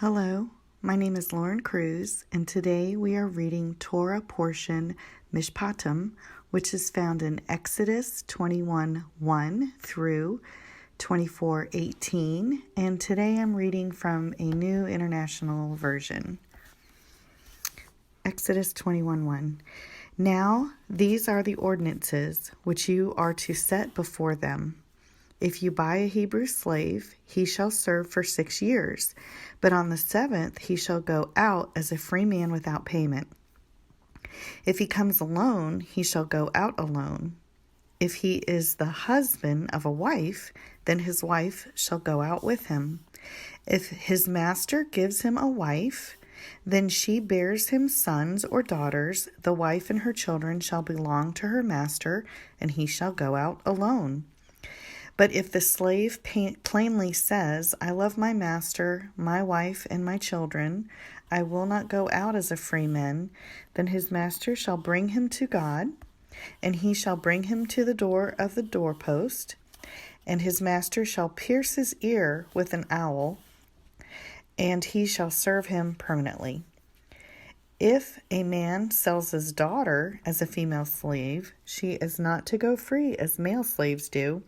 Hello, my name is Lauren Cruz, and today we are reading Torah portion Mishpatim, which is found in Exodus 21:1 through 24:18, and today I'm reading from a New International Version. Exodus 21:1. Now these are the ordinances which you are to set before them. If you buy a Hebrew slave, he shall serve for 6 years, but on the 7th he shall go out as a free man without payment. If he comes alone, he shall go out alone. If he is the husband of a wife, then his wife shall go out with him. If his master gives him a wife, then she bears him sons or daughters. The wife and her children shall belong to her master, and he shall go out alone. But if the slave plainly says, I love my master, my wife, and my children, I will not go out as a free man, then his master shall bring him to God, and he shall bring him to the door of the doorpost, and his master shall pierce his ear with an awl, and he shall serve him permanently. If a man sells his daughter as a female slave, she is not to go free as male slaves do.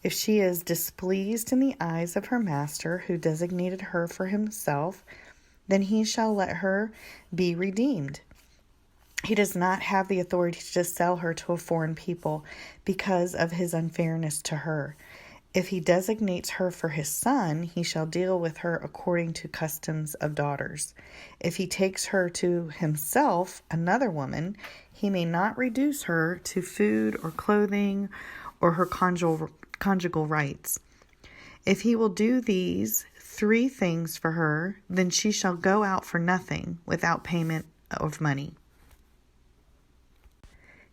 If she is displeased in the eyes of her master, who designated her for himself, then he shall let her be redeemed. He does not have the authority to sell her to a foreign people because of his unfairness to her. If he designates her for his son, he shall deal with her according to customs of daughters. If he takes her to himself, another woman, he may not reduce her to food or clothing or her conjugal rights. If he will do these 3 things for her, then she shall go out for nothing, without payment of money.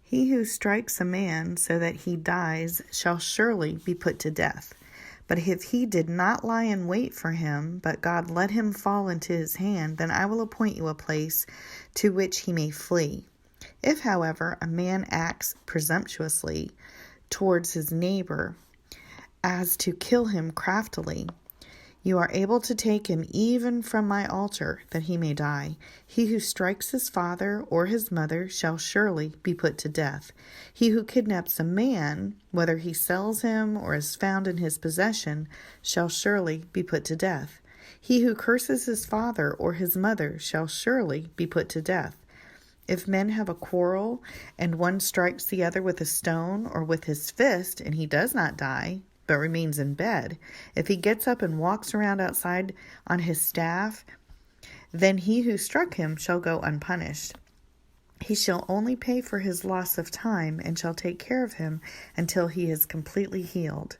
He who strikes a man so that he dies shall surely be put to death. But if he did not lie in wait for him, but God let him fall into his hand, then I will appoint you a place to which he may flee. If, however, a man acts presumptuously towards his neighbor, as to kill him craftily, you are able to take him even from my altar, that he may die. He who strikes his father or his mother shall surely be put to death. He who kidnaps a man, whether he sells him or is found in his possession, shall surely be put to death. He who curses his father or his mother shall surely be put to death. If men have a quarrel, and one strikes the other with a stone or with his fist, and he does not die, but remains in bed, if he gets up and walks around outside on his staff, then he who struck him shall go unpunished. He shall only pay for his loss of time, and shall take care of him until he is completely healed.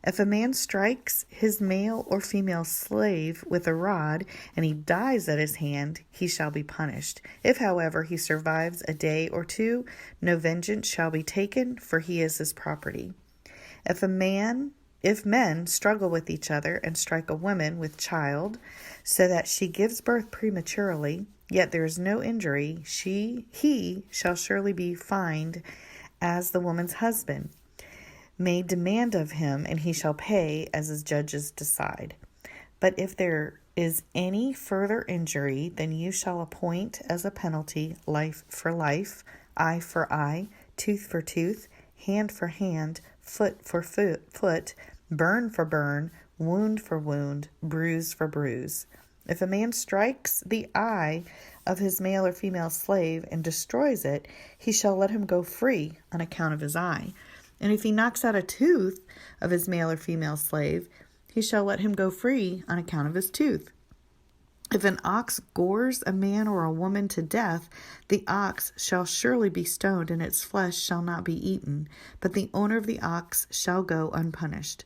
If a man strikes his male or female slave with a rod, and he dies at his hand, he shall be punished. If, however, he survives a day or 2, no vengeance shall be taken, for he is his property. If men struggle with each other and strike a woman with child, so that she gives birth prematurely, yet there is no injury, he shall surely be fined as the woman's husband may demand of him, and he shall pay as his judges decide. But if there is any further injury, then you shall appoint as a penalty life for life, eye for eye, tooth for tooth, hand for hand, foot for foot, burn for burn, wound for wound, bruise for bruise. If a man strikes the eye of his male or female slave and destroys it, he shall let him go free on account of his eye. And if he knocks out a tooth of his male or female slave, he shall let him go free on account of his tooth. If an ox gores a man or a woman to death, the ox shall surely be stoned, and its flesh shall not be eaten, but the owner of the ox shall go unpunished.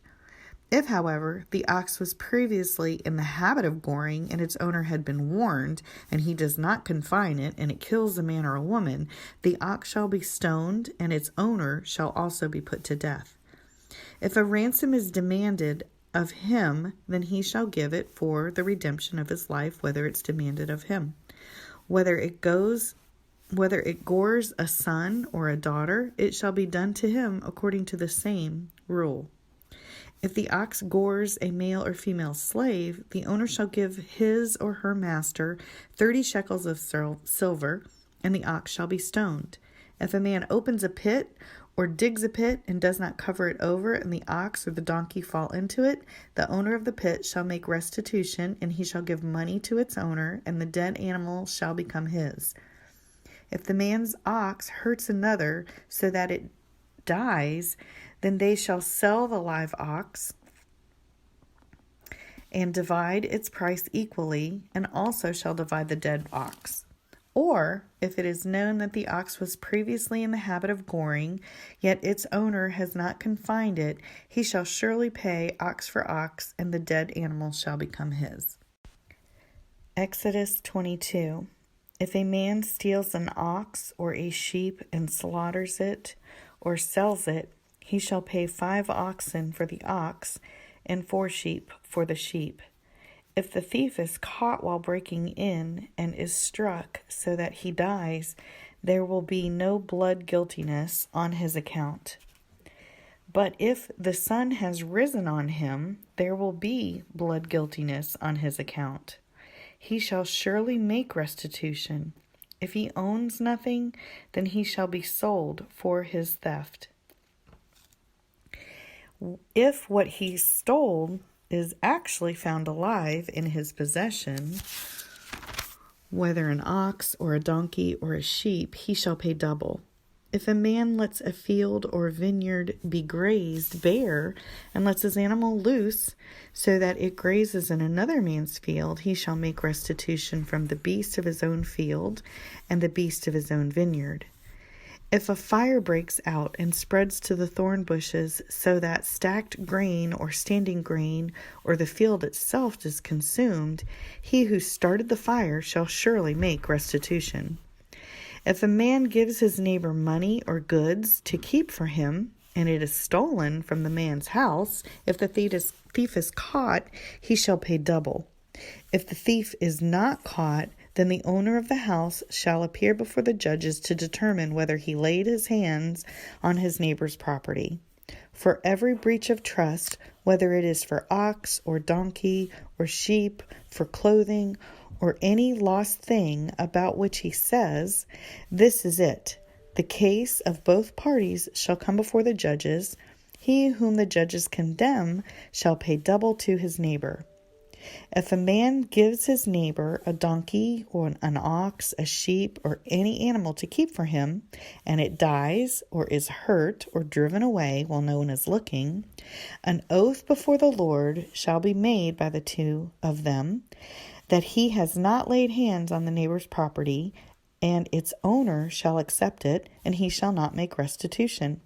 If, however, the ox was previously in the habit of goring, and its owner had been warned, and he does not confine it, and it kills a man or a woman, the ox shall be stoned, and its owner shall also be put to death. If a ransom is demanded of him, then he shall give it for the redemption of his life, whether it's demanded of him. Whether it gores a son or a daughter, it shall be done to him according to the same rule. If the ox gores a male or female slave, the owner shall give his or her master 30 shekels of silver, and the ox shall be stoned. If a man opens a pit or digs a pit and does not cover it over, and the ox or the donkey fall into it, the owner of the pit shall make restitution, and he shall give money to its owner, and the dead animal shall become his. If the man's ox hurts another so that it dies, then they shall sell the live ox and divide its price equally, and also shall divide the dead ox. Or, if it is known that the ox was previously in the habit of goring, yet its owner has not confined it, he shall surely pay ox for ox, and the dead animal shall become his. Exodus 22. If a man steals an ox or a sheep and slaughters it, or sells it, he shall pay 5 oxen for the ox, and 4 sheep for the sheep. If the thief is caught while breaking in and is struck so that he dies, there will be no blood guiltiness on his account. But if the sun has risen on him, there will be blood guiltiness on his account. He shall surely make restitution. If he owns nothing, then he shall be sold for his theft. If what he stole is actually found alive in his possession, whether an ox or a donkey or a sheep, he shall pay double. If a man lets a field or vineyard be grazed bare and lets his animal loose so that it grazes in another man's field, he shall make restitution from the beast of his own field and the beast of his own vineyard. If a fire breaks out and spreads to the thorn bushes so that stacked grain or standing grain or the field itself is consumed, he who started the fire shall surely make restitution. If a man gives his neighbor money or goods to keep for him, and it is stolen from the man's house, if the thief is caught, he shall pay double. If the thief is not caught, then the owner of the house shall appear before the judges to determine whether he laid his hands on his neighbor's property. For every breach of trust, whether it is for ox or donkey or sheep, for clothing, or any lost thing about which he says, "This is it," the case of both parties shall come before the judges. He whom the judges condemn shall pay double to his neighbor. If a man gives his neighbor a donkey or an ox, a sheep, or any animal to keep for him, and it dies or is hurt or driven away while no one is looking, an oath before the Lord shall be made by the two of them that he has not laid hands on the neighbor's property, and its owner shall accept it, and he shall not make restitution.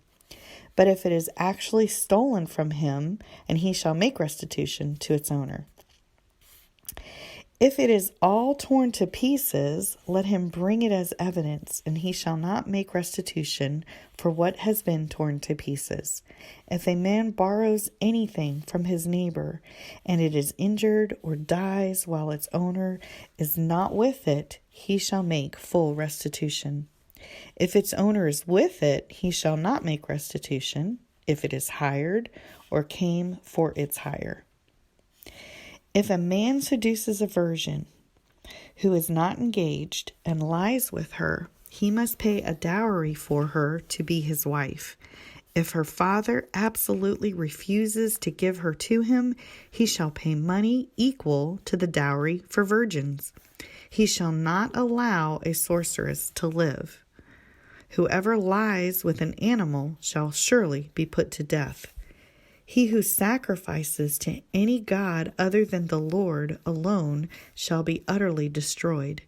But if it is actually stolen from him, and he shall make restitution to its owner. If it is all torn to pieces, let him bring it as evidence, and he shall not make restitution for what has been torn to pieces. If a man borrows anything from his neighbor, and it is injured or dies while its owner is not with it, he shall make full restitution. If its owner is with it, he shall not make restitution, if it is hired or came for its hire. If a man seduces a virgin who is not engaged and lies with her, he must pay a dowry for her to be his wife. If her father absolutely refuses to give her to him, he shall pay money equal to the dowry for virgins. He shall not allow a sorceress to live. Whoever lies with an animal shall surely be put to death. He who sacrifices to any god other than the Lord alone shall be utterly destroyed.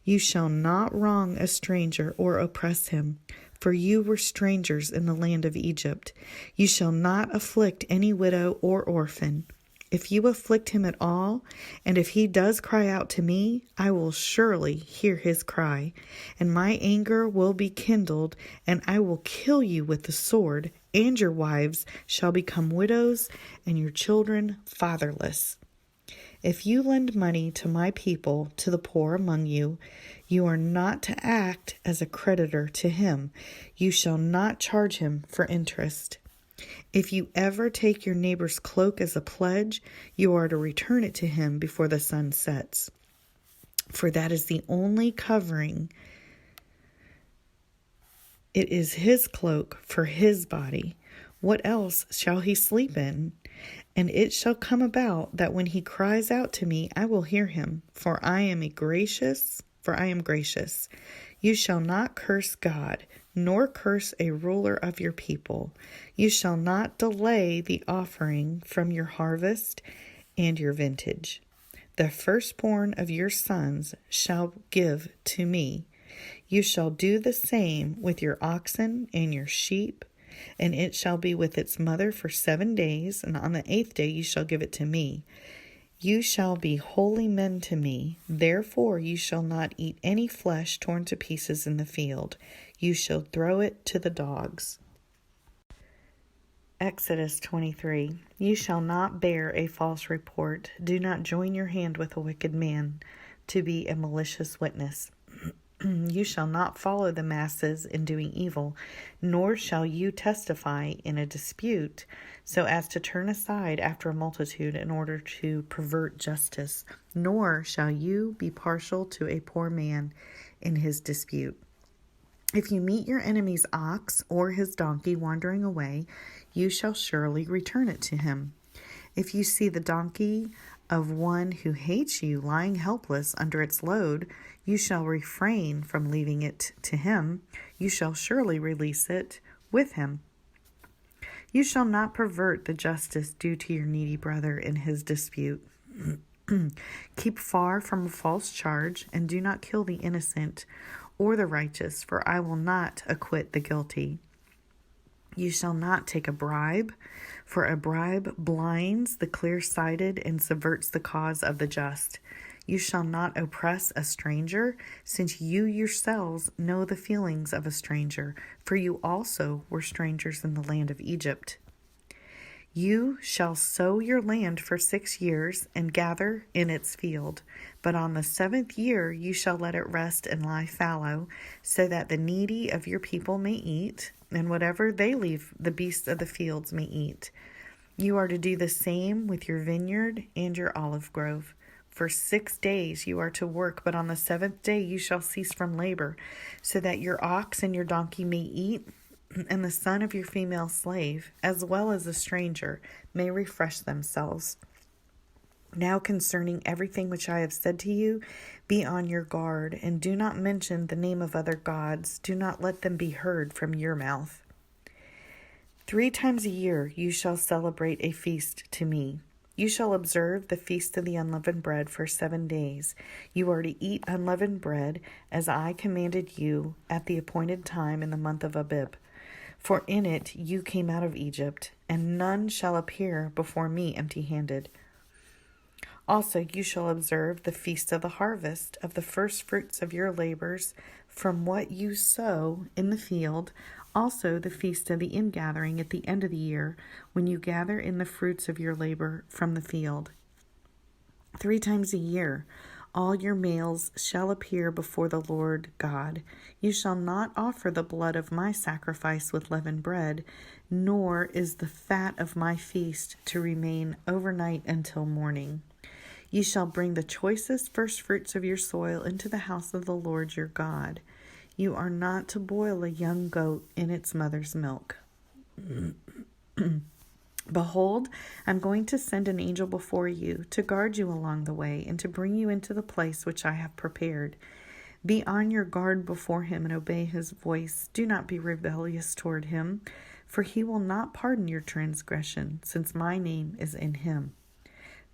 You shall not wrong a stranger or oppress him, for you were strangers in the land of Egypt. You shall not afflict any widow or orphan. If you afflict him at all, and if he does cry out to me, I will surely hear his cry, and my anger will be kindled, and I will kill you with the sword, and your wives shall become widows, and your children fatherless. If you lend money to my people, to the poor among you, you are not to act as a creditor to him. You shall not charge him for interest. If you ever take your neighbor's cloak as a pledge, you are to return it to him before the sun sets. For that is the only covering. It is his cloak for his body. What else shall he sleep in? And it shall come about that when he cries out to me, I will hear him, for I am gracious. You shall not curse God, nor curse a ruler of your people. You shall not delay the offering from your harvest and your vintage. The firstborn of your sons shall give to me. You shall do the same with your oxen and your sheep, and it shall be with its mother for 7 days, and on the 8th day you shall give it to me. You shall be holy men to me. Therefore you shall not eat any flesh torn to pieces in the field. You shall throw it to the dogs. Exodus 23. You shall not bear a false report. Do not join your hand with a wicked man to be a malicious witness. You shall not follow the masses in doing evil, nor shall you testify in a dispute, so as to turn aside after a multitude in order to pervert justice, nor shall you be partial to a poor man in his dispute. If you meet your enemy's ox or his donkey wandering away, you shall surely return it to him. If you see the donkey of one who hates you lying helpless under its load, you shall refrain from leaving it to him. You shall surely release it with him. You shall not pervert the justice due to your needy brother in his dispute. Keep far from a false charge, and do not kill the innocent or the righteous, for I will not acquit the guilty. You shall not take a bribe, for a bribe blinds the clear-sighted and subverts the cause of the just. You shall not oppress a stranger, since you yourselves know the feelings of a stranger, for you also were strangers in the land of Egypt. You shall sow your land for 6 years and gather in its field. But on the 7th year you shall let it rest and lie fallow, so that the needy of your people may eat, and whatever they leave the beasts of the fields may eat. You are to do the same with your vineyard and your olive grove. For 6 days you are to work, but on the 7th day you shall cease from labor, so that your ox and your donkey may eat, and the son of your female slave, as well as a stranger, may refresh themselves. Now concerning everything which I have said to you, be on your guard, and do not mention the name of other gods. Do not let them be heard from your mouth. 3 times a year you shall celebrate a feast to me. You shall observe the feast of the unleavened bread for 7 days. You are to eat unleavened bread, as I commanded you at the appointed time in the month of Abib. For in it you came out of Egypt, and none shall appear before me empty-handed. Also you shall observe the feast of the harvest, of the first fruits of your labors, from what you sow in the field, also the feast of the ingathering at the end of the year, when you gather in the fruits of your labor from the field. 3 times a year all your males shall appear before the Lord God. You shall not offer the blood of my sacrifice with leavened bread, nor is the fat of my feast to remain overnight until morning. You shall bring the choicest first fruits of your soil into the house of the Lord your God. You are not to boil a young goat in its mother's milk. Behold, I'm going to send an angel before you to guard you along the way and to bring you into the place which I have prepared. Be on your guard before him and obey his voice. Do not be rebellious toward him, for he will not pardon your transgression, since my name is in him.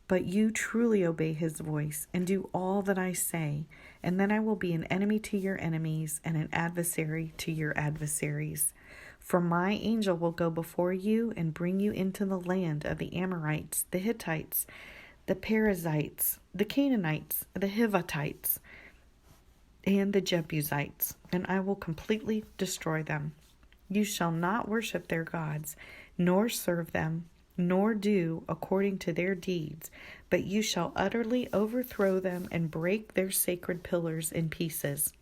But you truly obey his voice and do all that I say, and then I will be an enemy to your enemies and an adversary to your adversaries. For my angel will go before you and bring you into the land of the Amorites, the Hittites, the Perizzites, the Canaanites, the Hivitites, and the Jebusites, and I will completely destroy them. You shall not worship their gods, nor serve them, nor do according to their deeds, but you shall utterly overthrow them and break their sacred pillars in pieces.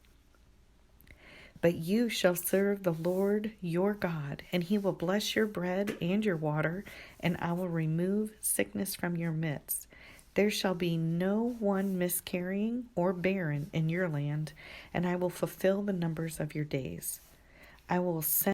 But you shall serve the Lord your God, and he will bless your bread and your water, and I will remove sickness from your midst. There shall be no one miscarrying or barren in your land, and I will fulfill the numbers of your days. I will send